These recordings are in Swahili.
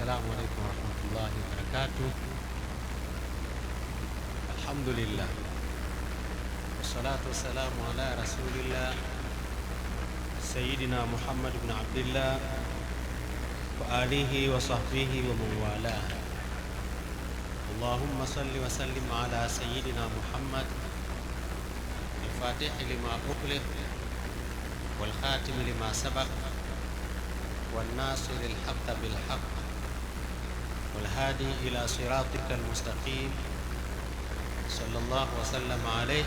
Assalamu alaikum warahmatullahi wabarakatuh. Alhamdulillah, wassalatu wassalamu ala rasulillah Sayyidina Muhammad ibn Abdillah wa alihi wa sahbihi wa man walah. Allahumma salli wa sallim ala Sayyidina Muhammad al-Fatih lima ughliq wal khatim lima sabaq wal nasir al-haqq bil haqq والهادي إلى صراطك المستقيم صلى الله وسلم عليه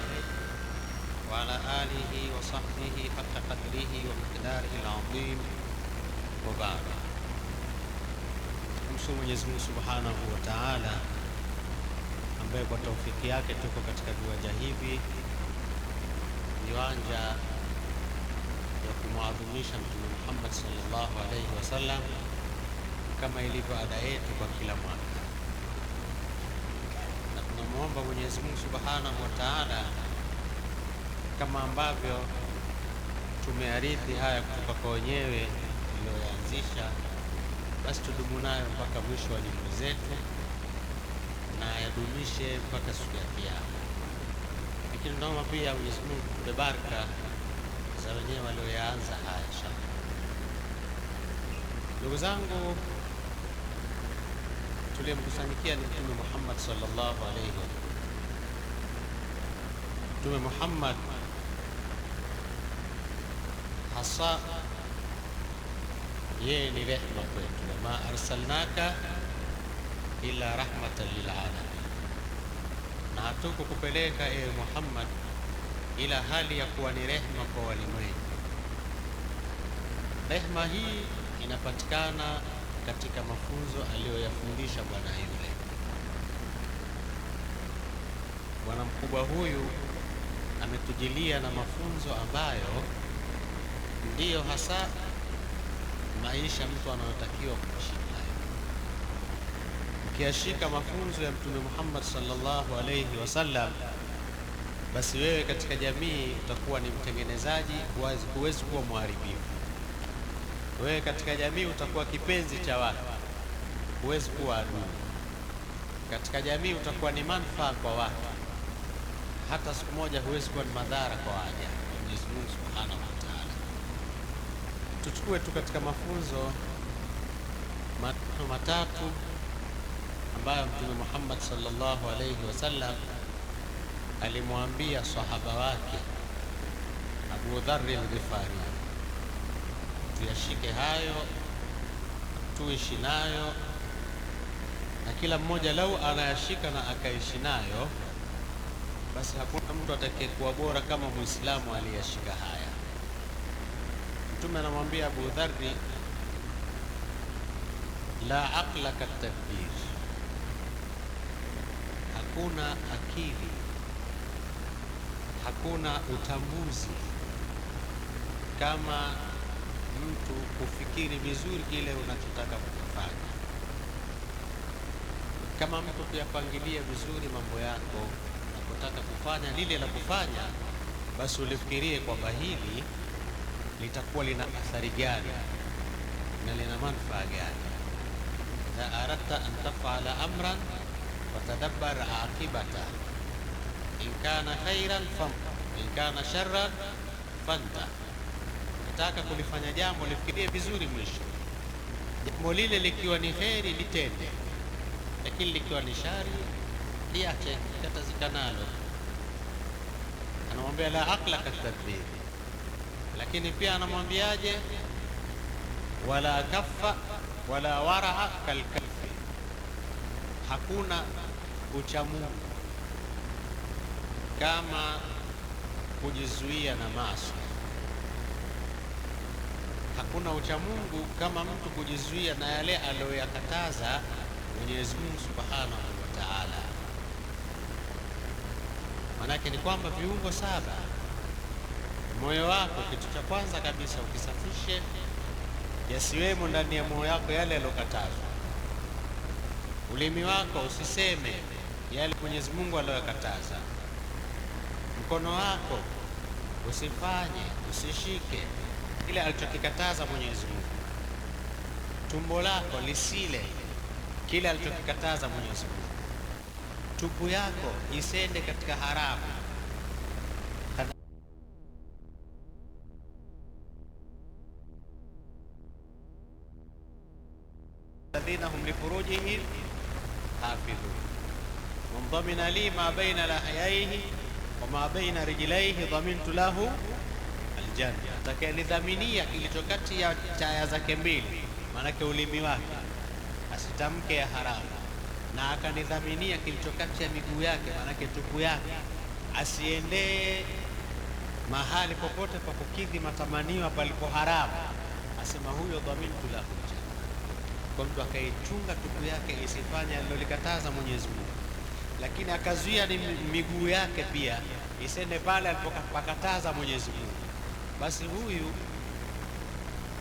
وعلى آله وصحبه حق قدره ومقداره العظيم وبعد. Mshukuru Mwenyezi Mungu Subhanahu wa Ta'ala ambaye kwa taufiki yake tuko katika viwanja hivi, viwanja vya kumwadhimisha Mtume Muhammad sallallahu alaihi wasallam kama ilivyo ada yetu kwa kila mwaka, na tunamwomba Mwenyezi Mungu Subhanahu wa Ta'ala kama ambavyo tumearithi haya kutoka kwa wenyewe iliyoanzisha, basi tudumu nayo mpaka mwisho wa juhudi zetu na yadumishe mpaka siku ya Kiyama. Lakini tunaomba pia Mwenyezi Mungu kupe baraka za wenyewe walioyaanza haya inshallah. Ndugu zangu, tuliyemkusanyikia ni Mtume Muhammad sallallahu alaihi wasallam. Mtume Muhammad hasa yeye ni rehma kwetu, wama arsalnaka illa rahmatan lil alamin, na hatukukupeleka ewe Muhammad ila hali ya kuwa ni rehma kwa walimwengu. Rehma hii inapatikana katika mafunzo aliyoyafundisha bwana yule. Bwana mkubwa huyu ametujilia na mafunzo ambayo ndiyo hasa maisha mtu anayotakiwa kuishi nayo. Ukiyashika mafunzo ya Mtume Muhammad sallallahu alayhi wasallam, basi wewe katika jamii utakuwa ni mtengenezaji, huwezi kuwa mharibifu. Wewe katika jamii utakuwa kipenzi cha watu, huwezi kuwa adui. Katika jamii utakuwa ni manufaa kwa watu, hata siku moja huwezi kuwa ni madhara kwa waja. Mwenyezi Mungu Subhanahu wa Ta'ala, tuchukue tu katika mafunzo matatu ambayo Mtume Muhammad sallallahu alayhi wasallam alimwambia sahaba wake Abu Dharr al-Ghifari. Tuyashike hayo, tuishi nayo, na kila mmoja lau anayashika na akaishi nayo, basi hakuna mtu atakayekuwa bora kama Muislamu aliyashika haya. Mtume anamwambia Abu Dharri, la aqla katadbir, hakuna akili, hakuna utambuzi kama mtu kufikiri vizuri kile unachotaka kufanya. Kama mtu kuyapangilia vizuri mambo yako na kutaka kufanya lile la kufanya, basi ulifikirie kwamba hili litakuwa lina athari gani na lina manufaa gani. Idha aradta an taf'ala amran fatadabbar aqibata, in kana khairan famta, in kana sharran fanta. Taka kulifanya jambo lifikirie vizuri mwisho. Jambo lile likiwa ni kheri litende, lakini likiwa ni shari liache, katazika nalo. Anamwambia la aqla katadbir, lakini pia anamwambiaje? Wala kaffa wala waraa kalkalfi, hakuna uchamungu kama kujizuia na maasi. Hakuna uchamungu kama mtu kujizuia na yale aliyoyakataza Mwenyezi Mungu Subhanahu wa Ta'ala. Manake ni kwamba viungo saba, moyo wako, kitu cha kwanza kabisa ukisafishe, yasiwemo ndani ya moyo wako yale yaliyokatazwa. Ulimi wako usiseme yale Mwenyezi Mungu aliyokataza. Mkono wako usifanye, usishike kile alichokikataza Mwenyezi Mungu. Tumbo lako lisile kile alichokikataza Mwenyezi Mungu. Tupu yako isende katika haramu. الذين هم لفروجهم حافظون من ضمن لي ما بين لحييه وما بين رجليه ضمنت له الجنة. Atakayenidhaminia kilicho kati ya chaya zake mbili, maanake ulimi wake, asitamke ya haramu, na akanidhaminia kilicho kati ya miguu yake, maanake tupu yake, asiendee mahali popote pa kukidhi matamanio palipo haramu, asema huyo dhamintu lahu aljanna. Kwa mtu akaichunga tupu yake isifanye alilolikataza Mwenyezi Mungu, lakini akazuia ni miguu yake pia isende pale alipokataza Mwenyezi Mungu, basi huyu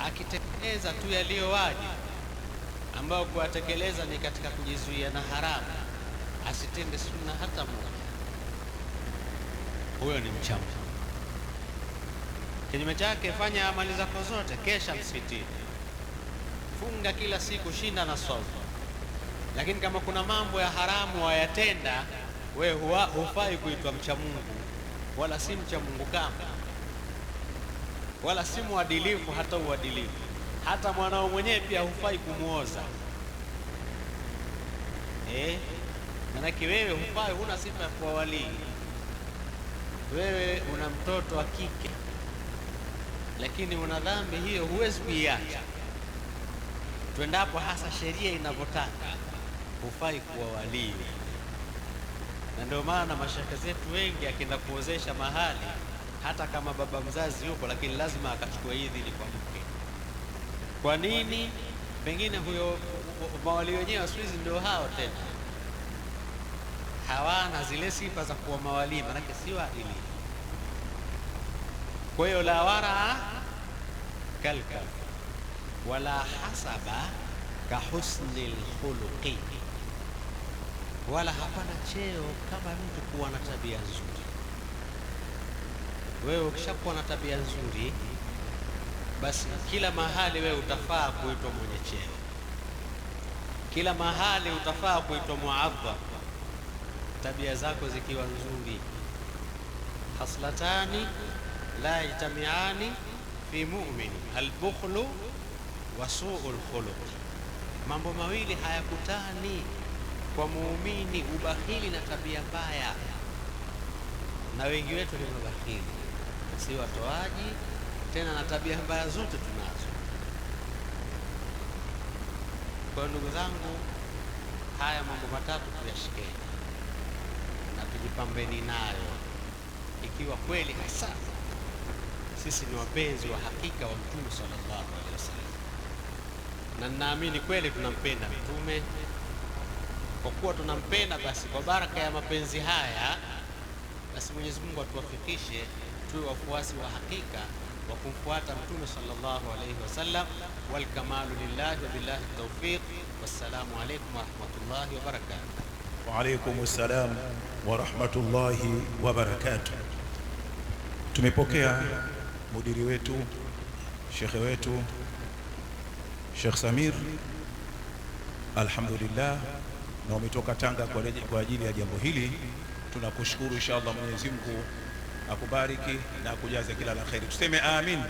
akitekeleza tu yaliyo wajibu, ambao kuwatekeleza ni katika kujizuia na haramu, asitende sunna hata moja, huyo ni mcha Mungu. Kinyume chake, fanya amali zako zote, kesha msikitini, funga kila siku, shinda na saumu, lakini kama kuna mambo ya haramu wayatenda, wewe hufai kuitwa mcha Mungu, wala si mcha Mungu kama, wala si mwadilifu hata uadilifu. Hata mwanao mwenyewe pia hufai kumuoza. Manake wewe hufai, huna sifa ya kuwa walii. Wewe una mtoto wa kike, lakini una dhambi hiyo, huwezi kuiacha. Tuendapo hasa sheria inavyotaka, hufai kuwa walii. Na ndio maana mashaka zetu wengi akienda kuozesha mahali, hata kama baba mzazi yupo, lakini lazima akachukua idhini kwa mke. Kwa nini? Pengine huyo mawali wenyewe siku hizi ndio hao tena, hawana zile sifa za kuwa mawali, manake si waadili. Kwa hiyo la wara kalkal wala hasaba ka husnil khuluqi, wala hapana cheo kama mtu kuwa na tabia nzuri. Wewe ukishakuwa na tabia nzuri, basi kila mahali wewe utafaa kuitwa mwenye cheo, kila mahali utafaa kuitwa muadham, tabia zako zikiwa nzuri. Haslatani la yajtamiani fi mu'min, albukhlu wa su'ul khuluq. Mambo mawili hayakutani kwa muumini, ubakhili na tabia mbaya. Na wengi wetu ni mabakhili, si watoaji tena, na tabia mbaya zote tunazo. Kwa ndugu zangu, haya mambo matatu tuyashikeni na tujipambeni nayo, ikiwa kweli hasa sisi ni wapenzi wa hakika wa Mtume sallallahu alaihi wasallam, na ninaamini kweli tunampenda Mtume. Kwa kuwa tunampenda, basi kwa baraka ya mapenzi haya, basi Mwenyezi Mungu atuwafikishe tuwe wafuasi wa hakika wa kumfuata Mtume sallallahu alaihi wasallam. Wal kamalu lillahi wa billahi tawfiq. Wassalamu alaykum wa rahmatullahi wa barakatuh. Wa alaykum assalam wa rahmatullahi wa barakatuh. Tumepokea mudiri wetu, shekhe wetu, Sheikh Samir, alhamdulillah, na umetoka Tanga kwa ajili ya jambo hili. Tunakushukuru, inshallah Mwenyezi Mungu akubariki na akujaze kila la kheri. Tuseme amin.